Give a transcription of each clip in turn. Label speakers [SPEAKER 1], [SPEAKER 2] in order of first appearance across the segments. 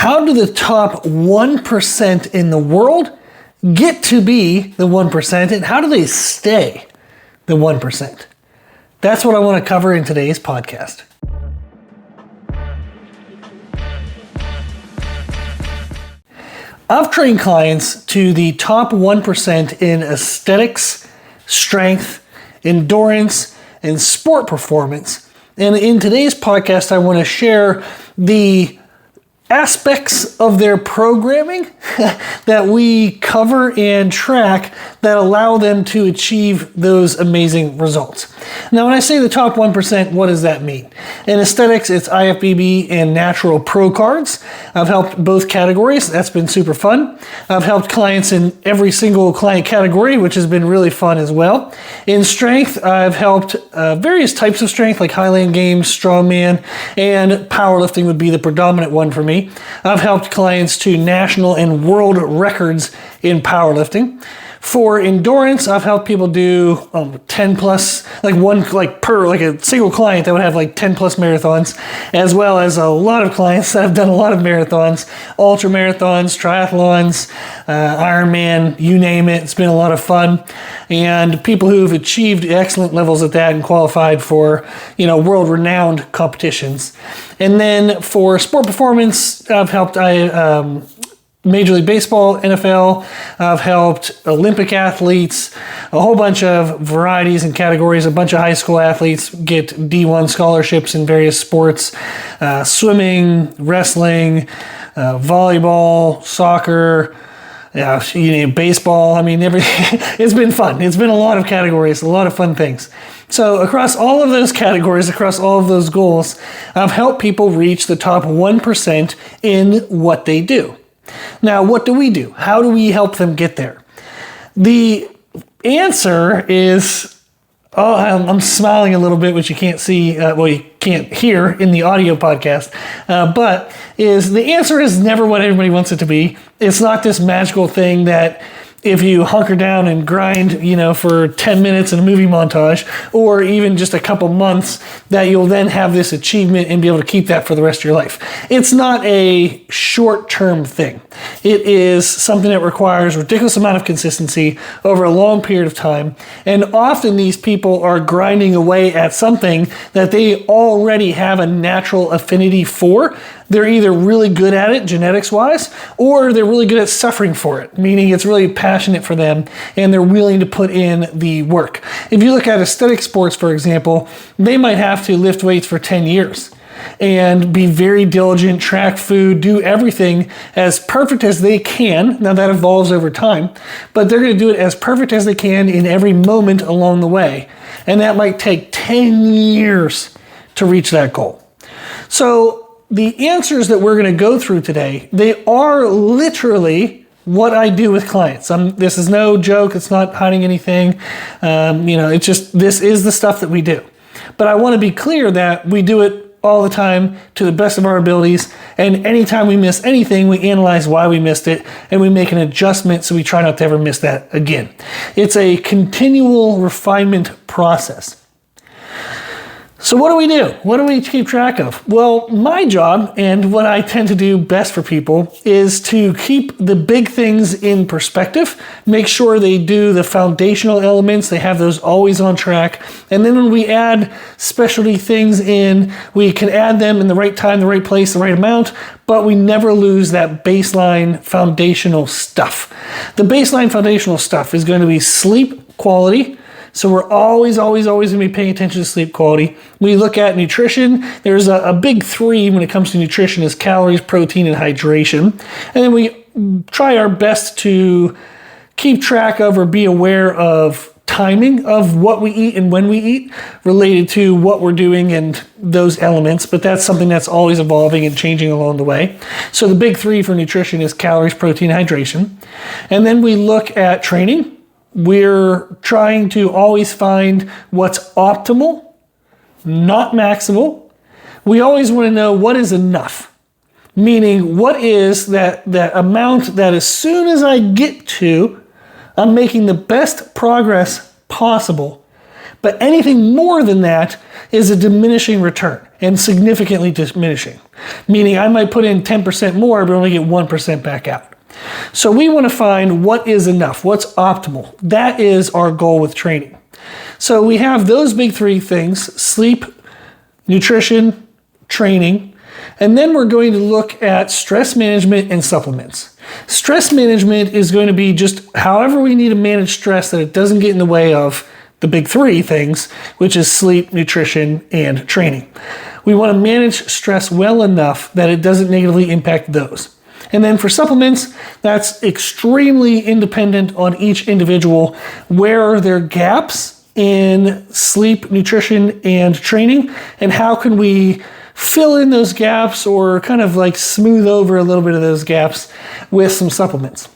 [SPEAKER 1] How do the top 1% in the world get to be the 1%, and how do they stay the 1%? That's what I want to cover in today's podcast. I've trained clients to the top 1% in aesthetics, strength, endurance, and sport performance. And in today's podcast, I want to share the aspects of their programming that we cover and track that allow them to achieve those amazing results. Now, when I say the top 1%, what does that mean? In aesthetics, it's IFBB and Natural Pro Cards. I've helped both categories. That's been super fun. I've helped clients in every single client category, which has been really fun as well. In strength, I've helped various types of strength, like Highland Games, Strongman, and powerlifting would be the predominant one for me. I've helped clients to national and world records in powerlifting. For endurance, I've helped people do 10 plus, like a single client that would have like 10 plus marathons, as well as a lot of clients that have done a lot of marathons, ultra marathons, triathlons, Ironman, you name it. It's been a lot of fun. And people who've achieved excellent levels at that and qualified for, world renowned competitions. And then for sport performance, I've helped Major League Baseball, NFL. I've helped Olympic athletes, a whole bunch of varieties and categories. A bunch of high school athletes get D1 scholarships in various sports, swimming, wrestling, volleyball, soccer, baseball. It's been fun. It's been a lot of categories, a lot of fun things. So across all of those categories, across all of those goals, I've helped people reach the top 1% in what they do. Now, what do we do? How do we help them get there? The answer is, I'm smiling a little bit, which you can't see, you can't hear in the audio podcast, but the answer is never what everybody wants it to be. It's not this magical thing that if you hunker down and grind, for 10 minutes in a movie montage, or even just a couple months, that you'll then have this achievement and be able to keep that for the rest of your life. It's not a short-term thing. It is something that requires a ridiculous amount of consistency over a long period of time. And often these people are grinding away at something that they already have a natural affinity for. They're either really good at it genetics-wise, or they're really good at suffering for it, meaning it's really passionate for them and they're willing to put in the work. If you look at aesthetic sports, for example, they might have to lift weights for 10 years and be very diligent, track food, do everything as perfect as they can. Now that evolves over time, but they're going to do it as perfect as they can in every moment along the way. And that might take 10 years to reach that goal. So the answers that we're going to go through today, they are literally what I do with clients. This is no joke. It's not hiding anything. It's just, this is the stuff that we do. But I want to be clear that we do it all the time to the best of our abilities. And anytime we miss anything, we analyze why we missed it and we make an adjustment so we try not to ever miss that again. It's a continual refinement process. So what do we do? What do we keep track of? Well, my job, and what I tend to do best for people, is to keep the big things in perspective, make sure they do the foundational elements, they have those always on track, and then when we add specialty things in, we can add them in the right time, the right place, the right amount, but we never lose that baseline foundational stuff. The baseline foundational stuff is going to be sleep quality. So we're always going to be paying attention to sleep quality. We look at nutrition. There's a big three when it comes to nutrition is calories, protein, and hydration. And then we try our best to keep track of or be aware of timing of what we eat and when we eat related to what we're doing and those elements. But that's something that's always evolving and changing along the way. So the big three for nutrition is calories, protein, hydration. And then we look at training. We're trying to always find what's optimal, not maximal. We always want to know what is enough, meaning what is that amount that as soon as I get to, I'm making the best progress possible. But anything more than that is a diminishing return. and significantly diminishing, meaning I might put in 10% more, but only get 1% back out. So we want to find what is enough, what's optimal. That is our goal with training. So we have those big three things: sleep, nutrition, training, and then we're going to look at stress management and supplements. Stress management is going to be just however we need to manage stress that it doesn't get in the way of the big three things, which is sleep, nutrition, and training. We want to manage stress well enough that it doesn't negatively impact those. And then for supplements, that's extremely independent on each individual. Where are their gaps in sleep, nutrition, and training? And how can we fill in those gaps or kind of like smooth over a little bit of those gaps with some supplements?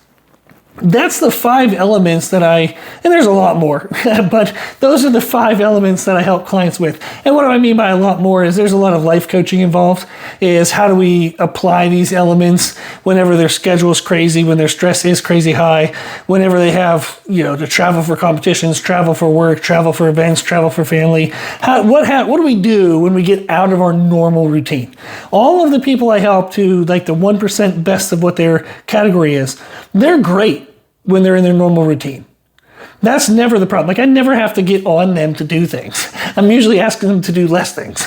[SPEAKER 1] That's the 5 elements that and there's a lot more, but those are the 5 elements that I help clients with. And what do I mean by a lot more is there's a lot of life coaching involved, is how do we apply these elements whenever their schedule is crazy, when their stress is crazy high, whenever they have, to travel for competitions, travel for work, travel for events, travel for family. What do we do when we get out of our normal routine? All of the people I help to like the 1% best of what their category is, they're great when they're in their normal routine. That's never the problem. Like, I never have to get on them to do things. I'm usually asking them to do less things.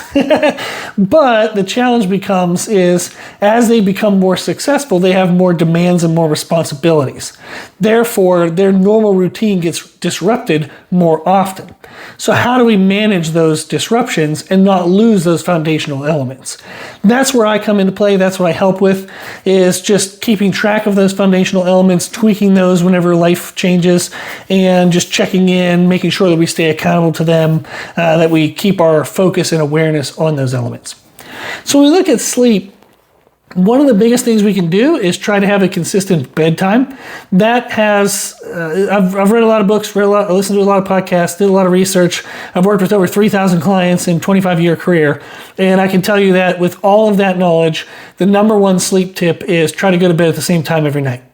[SPEAKER 1] But the challenge becomes is as they become more successful, they have more demands and more responsibilities. Therefore, their normal routine gets disrupted more often. So how do we manage those disruptions and not lose those foundational elements? That's where I come into play. That's what I help with, is just keeping track of those foundational elements, tweaking those whenever life changes, and just checking in, making sure that we stay accountable to them, that we keep our focus and awareness on those elements. So when we look at sleep, one of the biggest things we can do is try to have a consistent bedtime. That has, I've read a lot of books, listened to a lot of podcasts, did a lot of research. I've worked with over 3,000 clients in a 25-year career. And I can tell you that with all of that knowledge, the number one sleep tip is try to go to bed at the same time every night.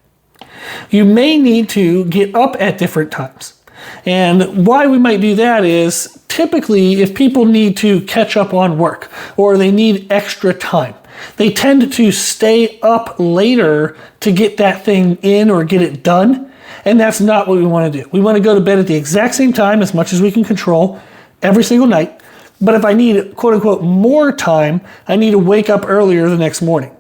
[SPEAKER 1] You may need to get up at different times. And why we might do that is typically if people need to catch up on work or they need extra time, they tend to stay up later to get that thing in or get it done. And that's not what we want to do. We want to go to bed at the exact same time as much as we can control every single night. But if I need, quote unquote, more time, I need to wake up earlier the next morning.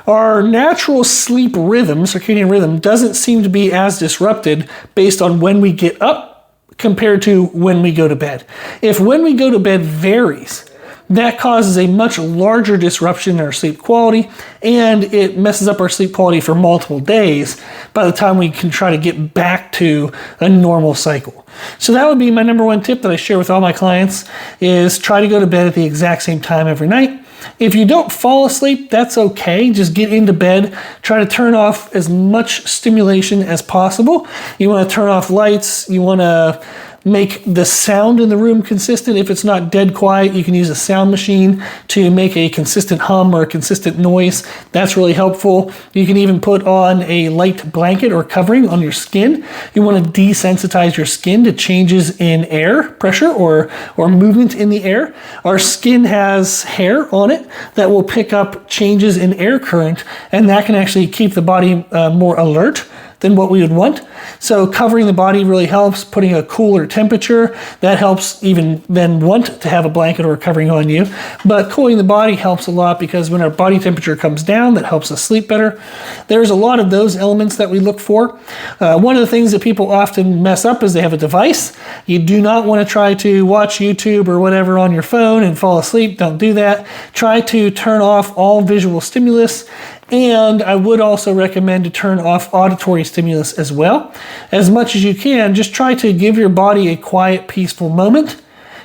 [SPEAKER 1] Our natural sleep rhythm, circadian rhythm, doesn't seem to be as disrupted based on when we get up compared to when we go to bed. If when we go to bed varies, that causes a much larger disruption in our sleep quality, and it messes up our sleep quality for multiple days by the time we can try to get back to a normal cycle. So that would be my number one tip that I share with all my clients, is try to go to bed at the exact same time every night. If you don't fall asleep, that's okay. Just get into bed. Try to turn off as much stimulation as possible. You want to turn off lights. You want to make the sound in the room consistent. If it's not dead quiet, you can use a sound machine to make a consistent hum or a consistent noise. That's really helpful. You can even put on a light blanket or covering on your skin. You want to desensitize your skin to changes in air pressure or movement in the air. Our skin has hair on it that will pick up changes in air current, and that can actually keep the body more alert than what we would want. So covering the body really helps. Putting a cooler temperature, that helps even then want to have a blanket or a covering on you. But cooling the body helps a lot because when our body temperature comes down, that helps us sleep better. There's a lot of those elements that we look for. One of the things that people often mess up is they have a device. You do not want to try to watch YouTube or whatever on your phone and fall asleep. Don't do that. Try to turn off all visual stimulus. And I would also recommend to turn off auditory stimulus as well. As much as you can, just try to give your body a quiet, peaceful moment.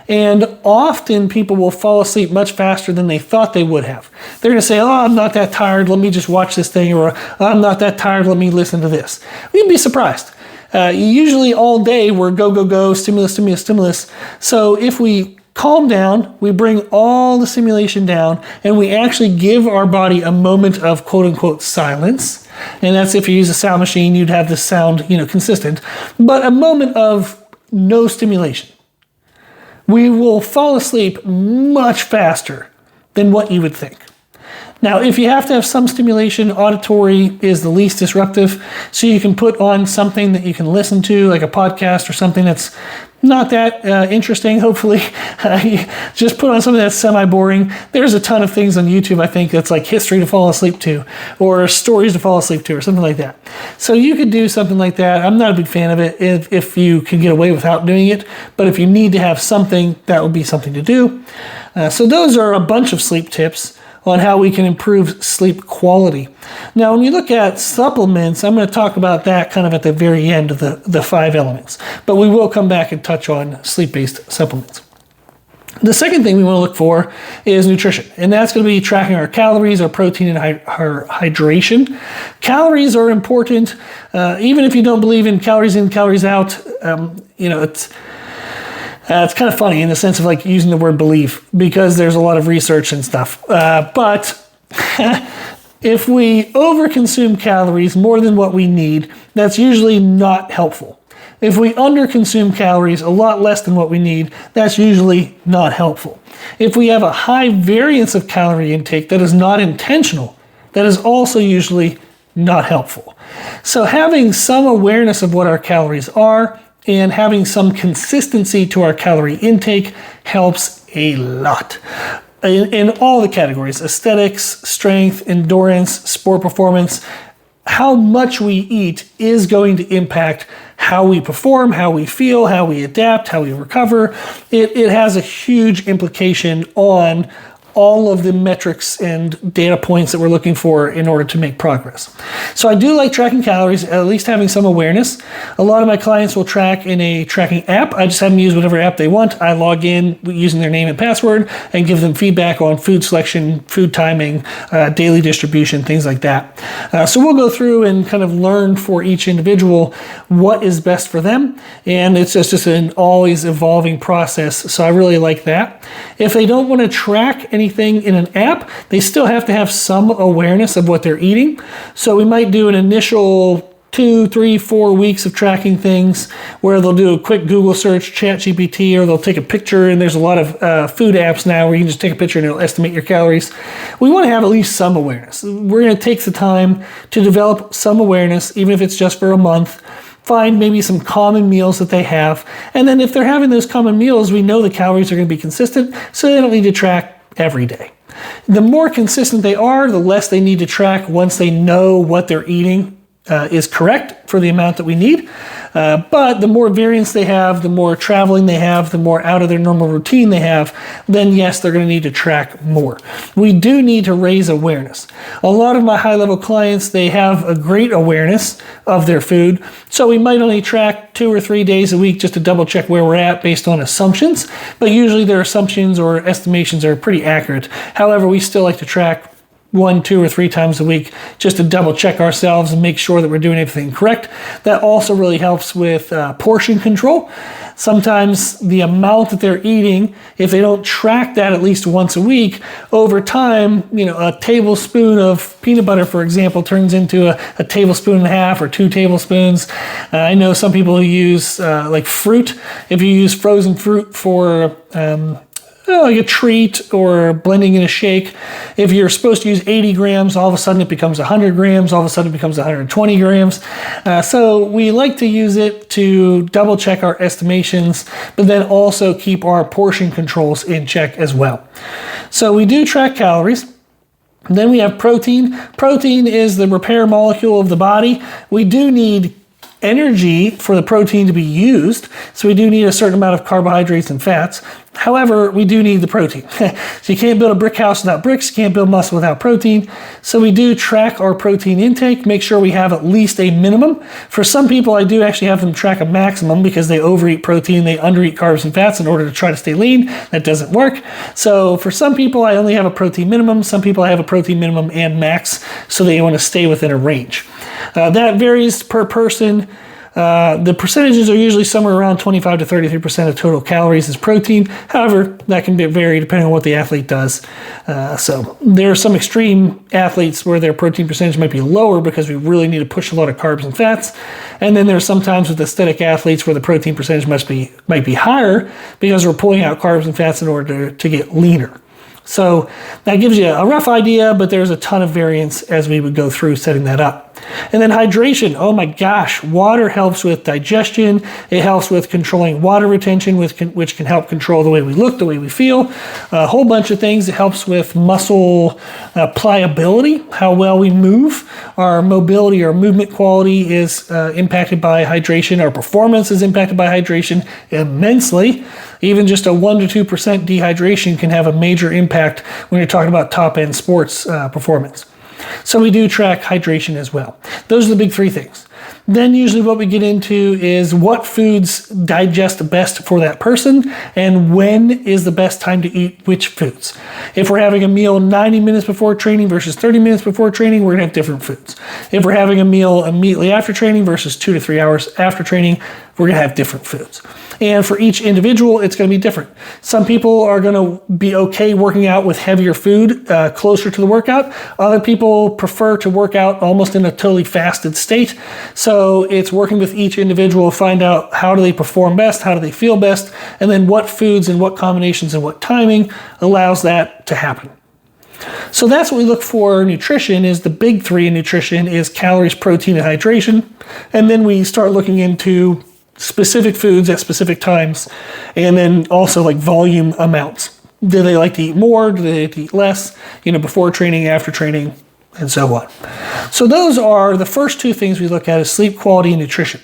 [SPEAKER 1] And often people will fall asleep much faster than they thought they would have. They're going to say, oh, I'm not that tired, let me just watch this thing, or I'm not that tired, let me listen to this. You'd be surprised. Usually all day we're go, go, go, stimulus, stimulus, stimulus. So if we calm down, we bring all the stimulation down, and we actually give our body a moment of quote unquote silence. And that's if you use a sound machine, you'd have the sound, consistent, but a moment of no stimulation. We will fall asleep much faster than what you would think. Now, if you have to have some stimulation, auditory is the least disruptive. So you can put on something that you can listen to, like a podcast or something that's not that interesting, hopefully. Just put on something that's semi-boring. There's a ton of things on YouTube, I think, that's like history to fall asleep to, or stories to fall asleep to, or something like that. So you could do something like that. I'm not a big fan of it if you can get away without doing it, but if you need to have something, that would be something to do. So those are a bunch of sleep tips on how we can improve sleep quality. Now, when you look at supplements, I'm going to talk about that kind of at the very end of the 5 elements, but we will come back and touch on sleep-based supplements. The second thing we want to look for is nutrition, and that's going to be tracking our calories, our protein, and our hydration. Calories are important. Even if you don't believe in calories in, calories out, it's kind of funny in the sense of like using the word believe, because there's a lot of research and stuff. But if we overconsume calories more than what we need, that's usually not helpful. If we underconsume calories a lot less than what we need, that's usually not helpful. If we have a high variance of calorie intake that is not intentional, that is also usually not helpful. So having some awareness of what our calories are and having some consistency to our calorie intake helps a lot. In all the categories, aesthetics, strength, endurance, sport performance, how much we eat is going to impact how we perform, how we feel, how we adapt, how we recover. It has a huge implication on all of the metrics and data points that we're looking for in order to make progress. So I do like tracking calories, at least having some awareness. A lot of my clients will track in a tracking app. I just have them use whatever app they want. I log in using their name and password and give them feedback on food selection, food timing, daily distribution, things like that. So we'll go through and kind of learn for each individual what is best for them. And it's just an always evolving process. So I really like that. If they don't want to track anything in an app, they still have to have some awareness of what they're eating. So we might do an initial 2, 3, 4 weeks of tracking things where they'll do a quick Google search, ChatGPT, or they'll take a picture, and there's a lot of food apps now where you can just take a picture and it'll estimate your calories. We want to have at least some awareness. We're going to take the time to develop some awareness, even if it's just for a month. Find maybe some common meals that they have. And then if they're having those common meals, we know the calories are going to be consistent, so they don't need to track every day. The more consistent they are, the less they need to track once they know what they're eating is correct for the amount that we need. But the more variance they have, the more traveling they have, the more out of their normal routine they have, then yes, they're going to need to track more. We do need to raise awareness. A lot of my high-level clients, they have a great awareness of their food, so we might only track 2 or 3 days a week just to double check where we're at based on assumptions, but usually their assumptions or estimations are pretty accurate. However, we still like to track 1, 2, or 3 times a week just to double check ourselves and make sure that we're doing everything correct. That also really helps with portion control. Sometimes the amount that they're eating, if they don't track that at least once a week, over time, a tablespoon of peanut butter, for example, turns into a tablespoon and a half or 2 tablespoons. I know some people who use like fruit. If you use frozen fruit for like a treat or blending in a shake, if you're supposed to use 80 grams, all of a sudden it becomes 100 grams, all of a sudden it becomes 120 grams. So we like to use it to double check our estimations, but then also keep our portion controls in check as well. So we do track calories. Then we have protein. Protein is the repair molecule of the body. We do need energy for the protein to be used, so we do need a certain amount of carbohydrates and fats. However, we do need the protein. So you can't build a brick house without bricks, you can't build muscle without protein. So we do track our protein intake, make sure we have at least a minimum. For some people, I do actually have them track a maximum because they overeat protein, they undereat carbs and fats in order to try to stay lean. That doesn't work. So for some people, I only have a protein minimum. Some people I have a protein minimum and max, so they want to stay within a range. That varies per person. The percentages are usually somewhere around 25 to 33% of total calories is protein. However, that can vary depending on what the athlete does. So there are some extreme athletes where their protein percentage might be lower because we really need to push a lot of carbs and fats. And then there's sometimes with aesthetic athletes where the protein percentage might be higher because we're pulling out carbs and fats in order to get leaner. So that gives you a rough idea, but there's a ton of variance as we would go through setting that up. And then hydration. Oh my gosh, water helps with digestion. It helps with controlling water retention, which can help control the way we look, the way we feel. A whole bunch of things. It helps with muscle pliability, how well we move. Our mobility, our movement quality is impacted by hydration. Our performance is impacted by hydration immensely. Even just a 1 to 2% dehydration can have a major impact when you're talking about top-end sports performance. So we do track hydration as well. Those are the big three things. Then usually what we get into is what foods digest best for that person and when is the best time to eat which foods. If we're having a meal 90 minutes before training versus 30 minutes before training, we're gonna have different foods. If we're having a meal immediately after training versus 2 to 3 hours after training, we're gonna have different foods. And for each individual, it's gonna be different. Some people are gonna be okay working out with heavier food closer to the workout. Other people prefer to work out almost in a totally fasted state. So it's working with each individual, find out how do they perform best, how do they feel best, and then what foods and what combinations and what timing allows that to happen. So that's what we look for. Nutrition is the big three in nutrition is calories, protein, and hydration. And then we start looking into specific foods at specific times, and then also like volume amounts. Do they like to eat more? Do they like to eat less? Before training, after training, and so on. So those are the first two things we look at is sleep quality and nutrition.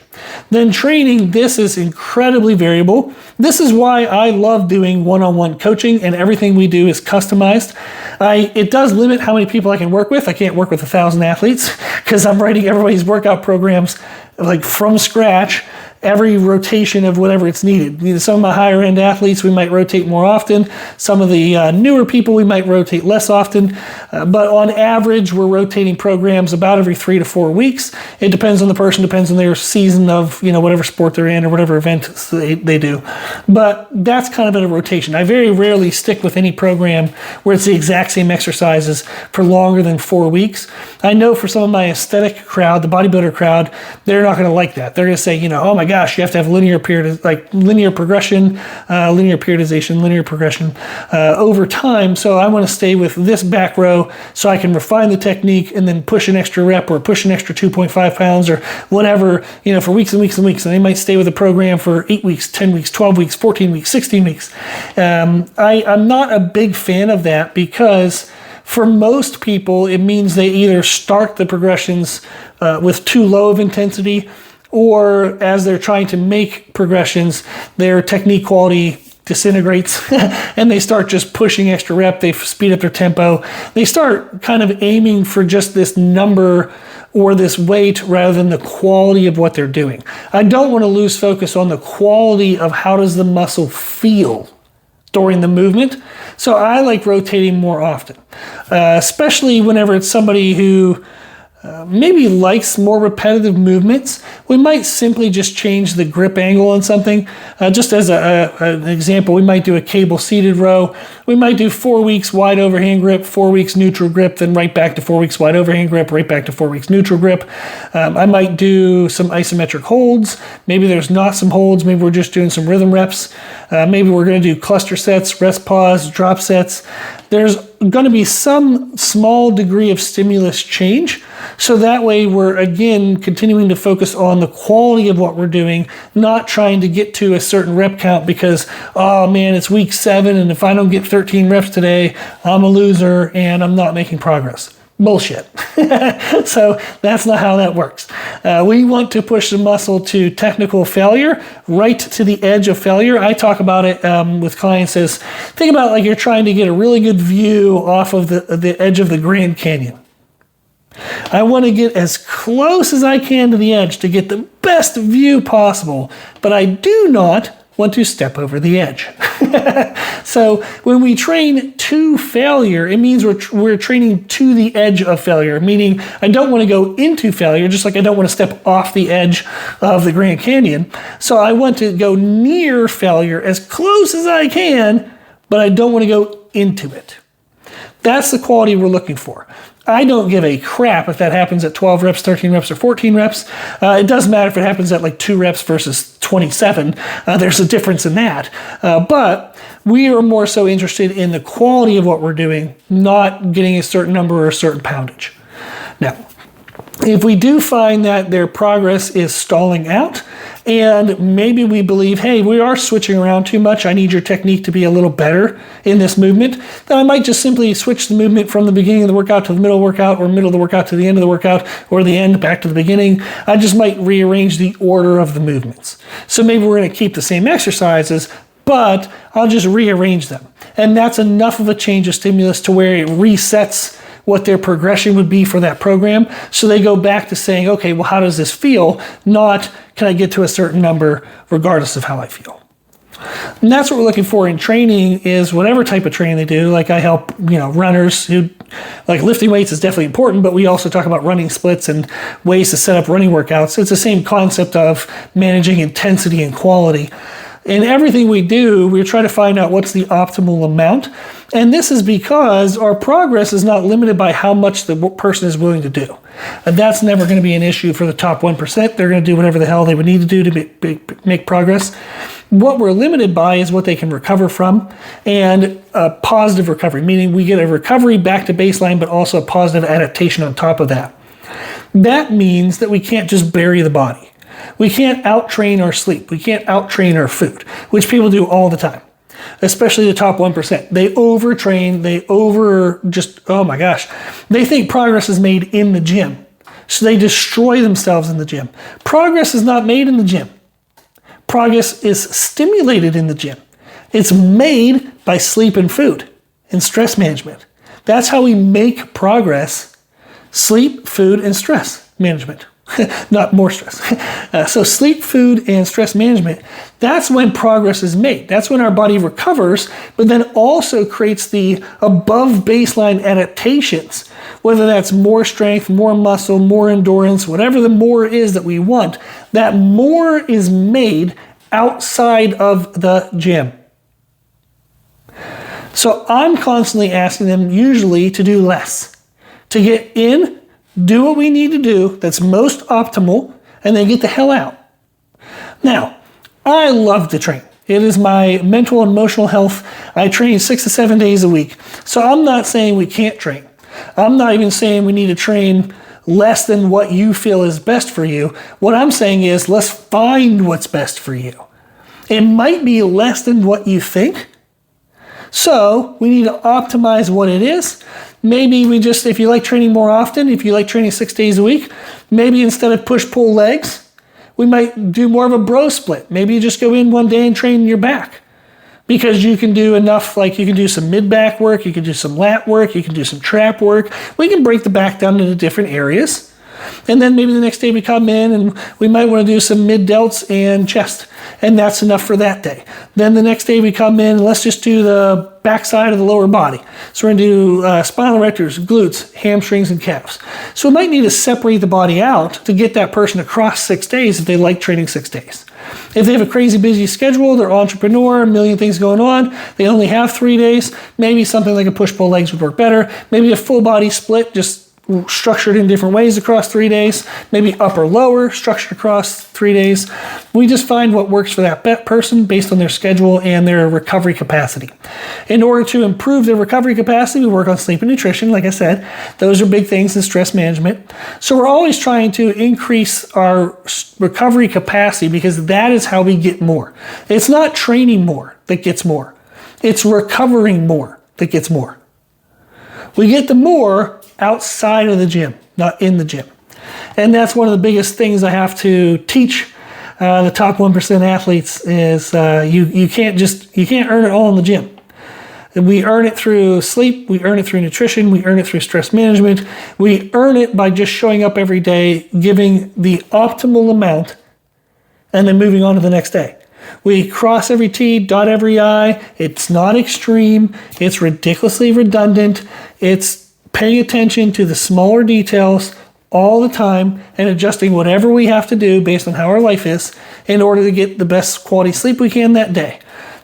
[SPEAKER 1] Then training, this is incredibly variable. This is why I love doing one-on-one coaching, and everything we do is customized. It does limit how many people I can work with. I can't work with 1,000 athletes because I'm writing everybody's workout programs like from scratch, every rotation of whatever it's needed. Some of my higher end athletes, we might rotate more often. Some of the newer people, we might rotate less often. But on average, we're rotating programs about every 3 to 4 weeks. It depends on the person, depends on their season of, whatever sport they're in or whatever event they do. But that's kind of a rotation. I very rarely stick with any program where it's the exact same exercises for longer than 4 weeks. I know for some of my aesthetic crowd, the bodybuilder crowd, they're not going to like that. They're going to say, oh my gosh, you have to have linear progression, linear periodization, linear progression over time. So I want to stay with this back row so I can refine the technique and then push an extra rep or push an extra 2.5 pounds or whatever, for weeks and weeks and weeks. And they might stay with the program for 8 weeks, 10 weeks, 12 weeks, 14 weeks, 16 weeks. I'm not a big fan of that because for most people, it means they either start the progressions with too low of intensity, or as they're trying to make progressions, their technique quality disintegrates and they start just pushing extra rep. They speed up their tempo. They start kind of aiming for just this number or this weight rather than the quality of what they're doing. I don't want to lose focus on the quality of how does the muscle feel during the movement. So I like rotating more often, especially whenever it's somebody who maybe likes more repetitive movements. We might simply just change the grip angle on something. Just as an example, we might do a cable seated row. We might do 4 weeks wide overhand grip, 4 weeks neutral grip, then right back to 4 weeks wide overhand grip, right back to 4 weeks neutral grip. I might do some isometric holds. Maybe there's not some holds. Maybe we're just doing some rhythm reps. Maybe we're going to do cluster sets, rest pause, drop sets. There's going to be some small degree of stimulus change. So that way we're, again, continuing to focus on the quality of what we're doing, not trying to get to a certain rep count because, oh man, it's week 7 and if I don't get 13 reps today, I'm a loser and I'm not making progress. Bullshit. So that's not how that works. We want to push the muscle to technical failure, right to the edge of failure. I talk about it with clients as, think about like you're trying to get a really good view off of the edge of the Grand Canyon. I want to get as close as I can to the edge to get the best view possible, but I do not want to step over the edge. So when we train to failure, it means we're training to the edge of failure, meaning I don't want to go into failure, just like I don't want to step off the edge of the Grand Canyon. So I want to go near failure as close as I can, but I don't want to go into it. That's the quality we're looking for. I don't give a crap if that happens at 12 reps, 13 reps, or 14 reps. It doesn't matter if it happens at like 2 reps versus 27. There's a difference in that. But We are more so interested in the quality of what we're doing, not getting a certain number or a certain poundage. Now, if we do find that their progress is stalling out, and maybe we believe, hey, we are switching around too much, I need your technique to be a little better in this movement, then I might just simply switch the movement from the beginning of the workout to the middle of the workout, or middle of the workout to the end of the workout, or the end back to the beginning. I just might rearrange the order of the movements. So maybe we're going to keep the same exercises, but I'll just rearrange them. And that's enough of a change of stimulus to where it resets what their progression would be for that program. So they go back to saying, okay, well, how does this feel? Not, can I get to a certain number regardless of how I feel? And that's what we're looking for in training, is whatever type of training they do. Like I help, runners who, like lifting weights is definitely important, but we also talk about running splits and ways to set up running workouts. It's the same concept of managing intensity and quality. In everything we do, we try to find out what's the optimal amount. And this is because our progress is not limited by how much the person is willing to do. And that's never going to be an issue for the top 1%. They're going to do whatever the hell they would need to do to make progress. What we're limited by is what they can recover from, and a positive recovery, meaning we get a recovery back to baseline, but also a positive adaptation on top of that. That means that we can't just bury the body. We can't out-train our sleep. We can't out-train our food, which people do all the time, especially the top 1%. They overtrain, oh my gosh. They think progress is made in the gym, so they destroy themselves in the gym. Progress is not made in the gym. Progress is stimulated in the gym. It's made by sleep and food and stress management. That's how we make progress: sleep, food, and stress management. Not more stress. So sleep, food, and stress management, that's when progress is made. That's when our body recovers, but then also creates the above baseline adaptations, whether that's more strength, more muscle, more endurance, whatever the more is that we want. That more is made outside of the gym. So I'm constantly asking them usually to do less, to get in, do what we need to do that's most optimal, and then get the hell out. Now, I love to train. It is my mental and emotional health. I train 6 to 7 days a week. So I'm not saying we can't train. I'm not even saying we need to train less than what you feel is best for you. What I'm saying is, let's find what's best for you. It might be less than what you think. So we need to optimize what it is. Maybe if you like training more often, if you like training 6 days a week, maybe instead of push-pull legs, we might do more of a bro split. Maybe you just go in one day and train your back, because you can do enough, like you can do some mid-back work, you can do some lat work, you can do some trap work. We can break the back down into different areas. And then maybe the next day we come in and we might want to do some mid delts and chest, and that's enough for that day. Then the next day we come in and let's just do the backside of the lower body. So we're going to do spinal erectors, glutes, hamstrings, and calves. So we might need to separate the body out to get that person across 6 days if they like training 6 days. If they have a crazy busy schedule, they're an entrepreneur, a million things going on, they only have 3 days, maybe something like a push-pull legs would work better. Maybe a full body split, just structured in different ways across 3 days, maybe upper lower structured across 3 days. We just find what works for that person based on their schedule and their recovery capacity. In order to improve their recovery capacity, we work on sleep and nutrition. Like I said, those are big things in stress management. So we're always trying to increase our recovery capacity, because that is how we get more. It's not training more that gets more. It's recovering more that gets more. We get the more outside of the gym, not in the gym. And that's one of the biggest things I have to teach the top 1% athletes is you can't earn it all in the gym. We earn it through sleep, we earn it through nutrition, we earn it through stress management. We earn it by just showing up every day, giving the optimal amount, and then moving on to the next day. We cross every T, dot every I. It's not extreme. It's ridiculously redundant. It's paying attention to the smaller details all the time and adjusting whatever we have to do based on how our life is in order to get the best quality sleep we can that day,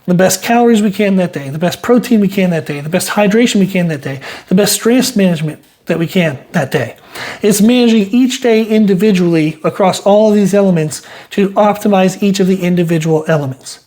[SPEAKER 1] the best calories we can that day, the best protein we can that day, the best hydration we can that day, the best stress management that we can that day. It's managing each day individually across all of these elements to optimize each of the individual elements.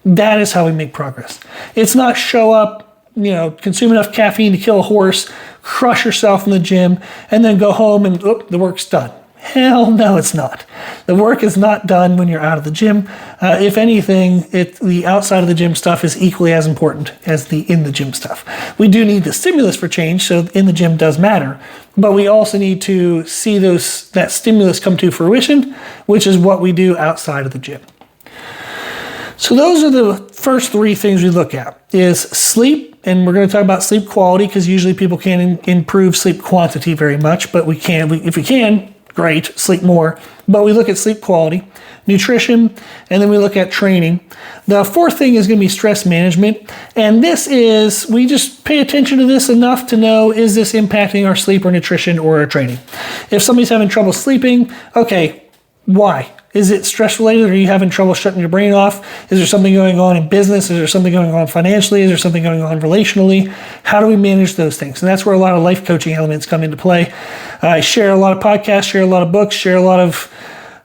[SPEAKER 1] That is how we make progress. It's not show up, consume enough caffeine to kill a horse, crush yourself in the gym, and then go home and the work's done. Hell no, it's not. The work is not done when you're out of the gym. If anything, the outside of the gym stuff is equally as important as the in the gym stuff. We do need the stimulus for change, so in the gym does matter. But we also need to see that stimulus come to fruition, which is what we do outside of the gym. So those are the first three things we look at, is sleep, and we're going to talk about sleep quality because usually people can't improve sleep quantity very much, but we can. If we can, great, sleep more. But we look at sleep quality, nutrition, and then we look at training. The fourth thing is going to be stress management. And this is, we just pay attention to this enough to know, is this impacting our sleep or nutrition or our training? If somebody's having trouble sleeping, okay, why? Is it stress related? Are you having trouble shutting your brain off? Is there something going on in business? Is there something going on financially? Is there something going on relationally? How do we manage those things? And that's where a lot of life coaching elements come into play. I share a lot of podcasts, share a lot of books, share a lot of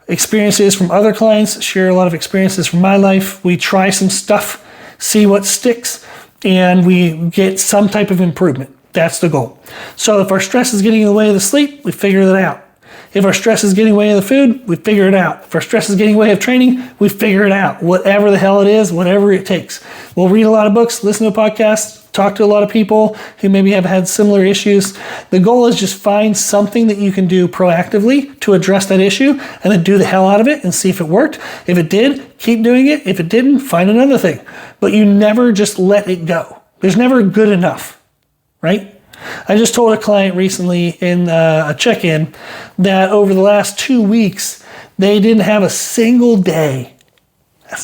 [SPEAKER 1] experiences from other clients, share a lot of experiences from my life. We try some stuff, see what sticks, and we get some type of improvement. That's the goal. So if our stress is getting in the way of the sleep, we figure that out. If our stress is getting in the way of the food, we figure it out. If our stress is getting in the way of training, we figure it out. Whatever the hell it is, whatever it takes. We'll read a lot of books, listen to podcasts, talk to a lot of people who maybe have had similar issues. The goal is just find something that you can do proactively to address that issue and then do the hell out of it and see if it worked. If it did, keep doing it. If it didn't, find another thing. But you never just let it go. There's never good enough, right? I just told a client recently in a check-in that over the last 2 weeks, they didn't have a single day.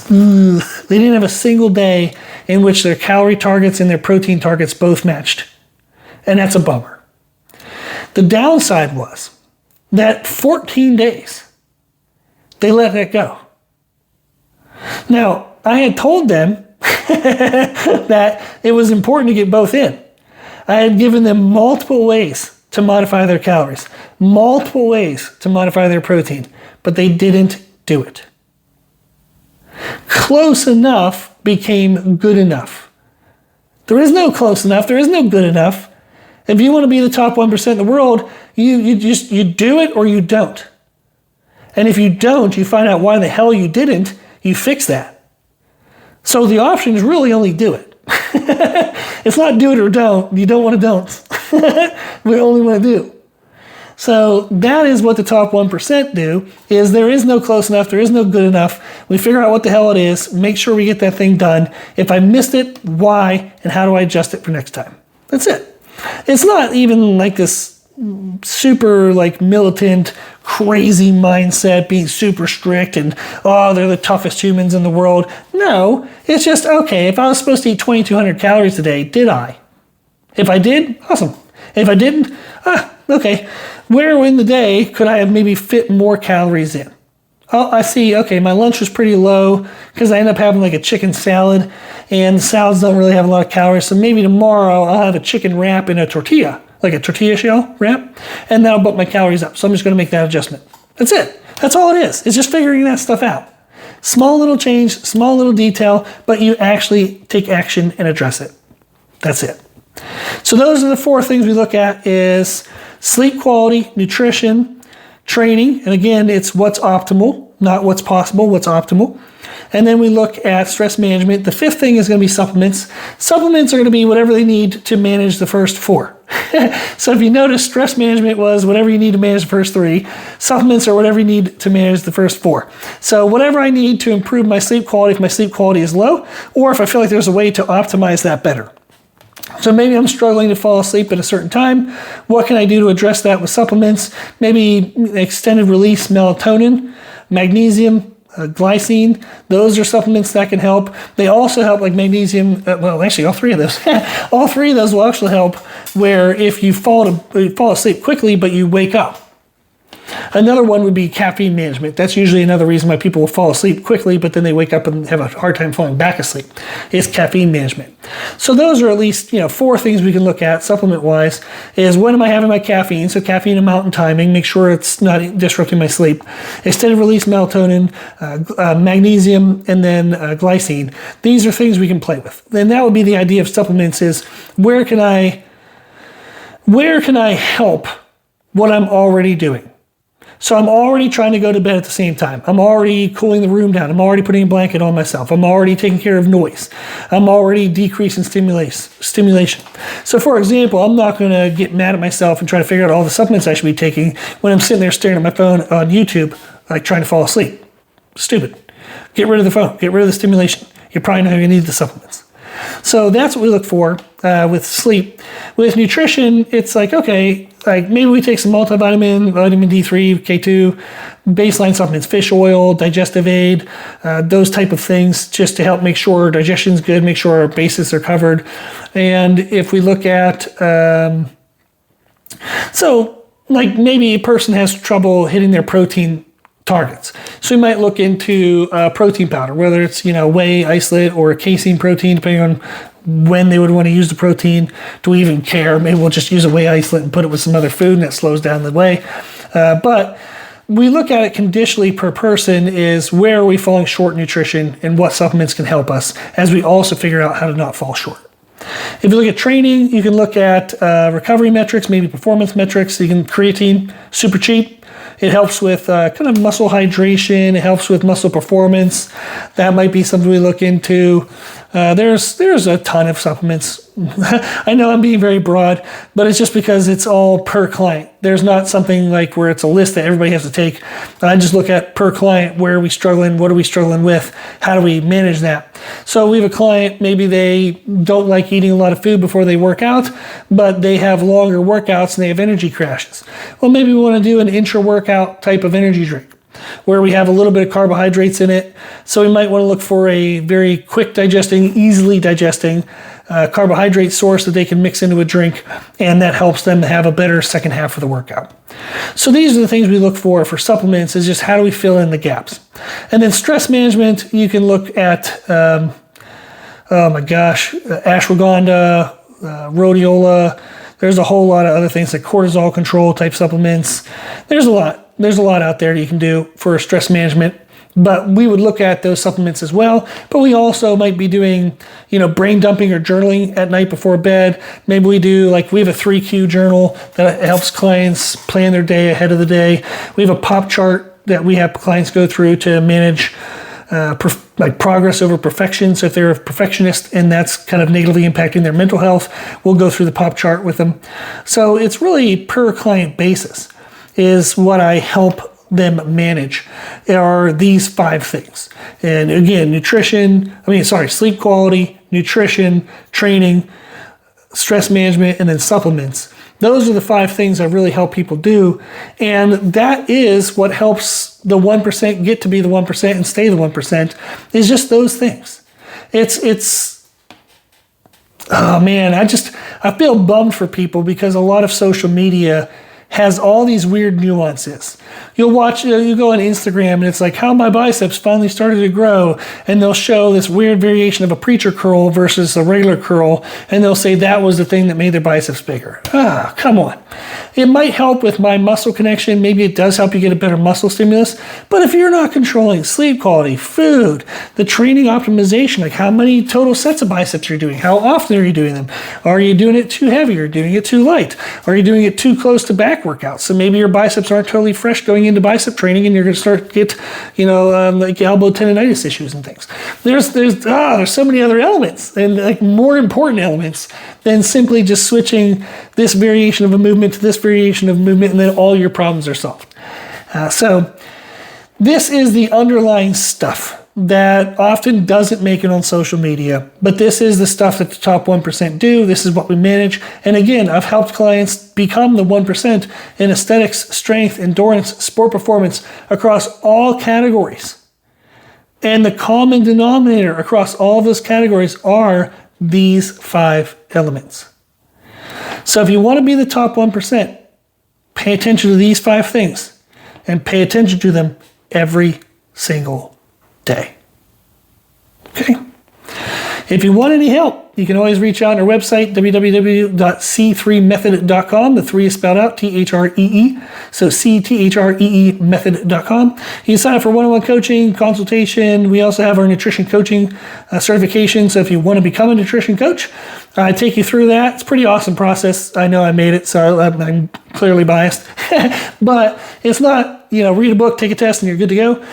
[SPEAKER 1] They didn't have a single day in which their calorie targets and their protein targets both matched. And that's a bummer. The downside was that 14 days, they let that go. Now, I had told them that it was important to get both in. I had given them multiple ways to modify their calories, multiple ways to modify their protein, but they didn't do it. Close enough became good enough. There is no close enough. There is no good enough. If you want to be the top 1% in the world, you do it or you don't. And if you don't, you find out why the hell you didn't, you fix that. So the option is really only do it. It's not do it or don't. You don't want to don't. We only want to do. So that is what the top 1% do, is there is no close enough, there is no good enough. We figure out what the hell it is, make sure we get that thing done. If I missed it, why, and how do I adjust it for next time? That's it. It's not even like this super militant, crazy mindset, being super strict and, they're the toughest humans in the world. No, it's just, okay, if I was supposed to eat 2,200 calories a day, did I? If I did, awesome. If I didn't, okay. Where in the day could I have maybe fit more calories in? Oh, I see, okay, my lunch was pretty low because I end up having a chicken salad, and salads don't really have a lot of calories, so maybe tomorrow I'll have a chicken wrap in a tortilla, like a tortilla shell wrap, and that'll bump my calories up. So I'm just going to make that adjustment. That's it. That's all it is. It's just figuring that stuff out. Small little change, small little detail, but you actually take action and address it. That's it. So those are the four things we look at: is sleep quality, nutrition, training, and again, it's what's optimal, not what's possible, what's optimal. And then we look at stress management. The fifth thing is going to be supplements. Supplements are going to be whatever they need to manage the first four. So if you notice, stress management was whatever you need to manage the first three. Supplements are whatever you need to manage the first four. So whatever I need to improve my sleep quality if my sleep quality is low, or if I feel like there's a way to optimize that better. So maybe I'm struggling to fall asleep at a certain time. What can I do to address that with supplements? Maybe extended release melatonin, magnesium, glycine. Those are supplements that can help. They also help, like magnesium. Well, actually, all three of those. All three of those will actually help. Where if you fall asleep quickly, but you wake up. Another one would be caffeine management. That's usually another reason why people will fall asleep quickly, but then they wake up and have a hard time falling back asleep, is caffeine management. So those are at least 4 things we can look at supplement-wise, is when am I having my caffeine? So caffeine amount and timing, make sure it's not disrupting my sleep. Extended release melatonin, magnesium, and then glycine. These are things we can play with. And that would be the idea of supplements, is where can I help what I'm already doing? So I'm already trying to go to bed at the same time. I'm already cooling the room down. I'm already putting a blanket on myself. I'm already taking care of noise. I'm already decreasing stimulation. So for example, I'm not going to get mad at myself and try to figure out all the supplements I should be taking when I'm sitting there staring at my phone on YouTube, like trying to fall asleep. Stupid. Get rid of the phone. Get rid of the stimulation. You're probably not going to need the supplements. So that's what we look for with sleep. With nutrition, it's like, okay, like maybe we take some multivitamin, vitamin D3, K2, baseline supplements, fish oil, digestive aid, those type of things, just to help make sure digestion's good, make sure our bases are covered. And if we look at, so like maybe a person has trouble hitting their protein targets. So we might look into protein powder, whether it's, whey isolate or casein protein, depending on when they would want to use the protein. Do we even care? Maybe we'll just use a whey isolate and put it with some other food, and that slows down the whey. But we look at it conditionally per person, is where are we falling short in nutrition and what supplements can help us, as we also figure out how to not fall short. If you look at training, you can look at recovery metrics, maybe performance metrics. You can creatine, super cheap. It helps with kind of muscle hydration. It helps with muscle performance. That might be something we look into. There's a ton of supplements. I know I'm being very broad, but it's just because it's all per client. There's not something like where it's a list that everybody has to take. I just look at per client, where are we struggling? What are we struggling with? How do we manage that? So we have a client, maybe they don't like eating a lot of food before they work out, but they have longer workouts and they have energy crashes. Well, maybe we want to do an intra-workout type of energy drink, where we have a little bit of carbohydrates in it. So we might want to look for a very quick digesting, easily digesting carbohydrate source that they can mix into a drink, and that helps them to have a better second half of the workout. So these are the things we look for supplements, is just how do we fill in the gaps. And then stress management, you can look at, ashwagandha, rhodiola. There's a whole lot of other things like cortisol control type supplements. There's a lot out there that you can do for stress management, but we would look at those supplements as well. But we also might be doing, brain dumping or journaling at night before bed. Maybe we do, we have a 3Q journal that helps clients plan their day ahead of the day. We have a pop chart that we have clients go through to manage progress over perfection. So if they're a perfectionist and that's kind of negatively impacting their mental health, we'll go through the pop chart with them. So it's really per client basis is what I help them manage, are these 5 things. And again, sleep quality, nutrition, training, stress management, and then supplements. Those are the 5 things I really help people do. And that is what helps the 1% get to be the 1% and stay the 1%, is just those things. Oh man, I feel bummed for people, because a lot of social media has all these weird nuances. You go on Instagram and it's like how my biceps finally started to grow, and they'll show this weird variation of a preacher curl versus a regular curl, and they'll say that was the thing that made their biceps bigger. Come on. It might help with my muscle connection. Maybe it does help you get a better muscle stimulus. But if you're not controlling sleep quality, food, the training optimization, like how many total sets of biceps you're doing, how often are you doing them? Are you doing it too heavy? Are you doing it too light? Are you doing it too close to back workouts? So maybe your biceps aren't totally fresh going into bicep training, and you're going to start to get, elbow tendonitis issues and things. There's so many other elements, and more important elements than simply just switching this variation of a movement to this variation of movement, and then all your problems are solved. So this is the underlying stuff that often doesn't make it on social media, but this is the stuff that the top 1% do. This is what we manage. And again, I've helped clients become the 1% in aesthetics, strength, endurance, sport performance across all categories. And the common denominator across all those categories are these 5 elements. So if you want to be the top 1%, pay attention to these 5 things. and pay attention to them every single day. Okay? If you want any help, you can always reach out on our website, www.c3method.com. The 3 is spelled out, T-H-R-E-E. So C-T-H-R-E-E method.com. You can sign up for one-on-one coaching, consultation. We also have our nutrition coaching certification. So if you want to become a nutrition coach, I take you through that. It's a pretty awesome process. I know I made it, so I'm clearly biased. But it's not, read a book, take a test, and you're good to go.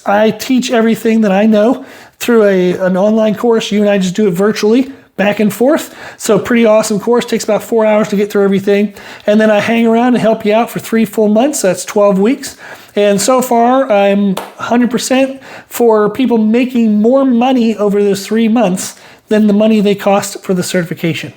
[SPEAKER 1] I teach everything that I know through an online course. You and I just do it virtually, back and forth. So pretty awesome course. Takes about 4 hours to get through everything. And then I hang around and help you out for 3 full months. That's 12 weeks. And so far, I'm 100% for people making more money over those 3 months than the money they cost for the certification.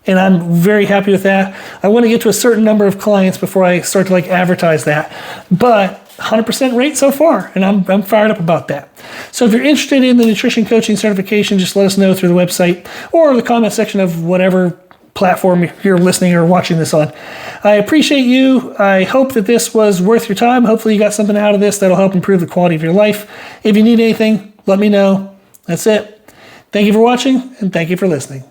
[SPEAKER 1] And I'm very happy with that. I want to get to a certain number of clients before I start to advertise that. But 100% rate so far, and I'm fired up about that. So if you're interested in the nutrition coaching certification, just let us know through the website or the comment section of whatever platform you're listening or watching this on. I appreciate you. I hope that this was worth your time. Hopefully you got something out of this that'll help improve the quality of your life. If you need anything, let me know. That's it. Thank you for watching, and thank you for listening.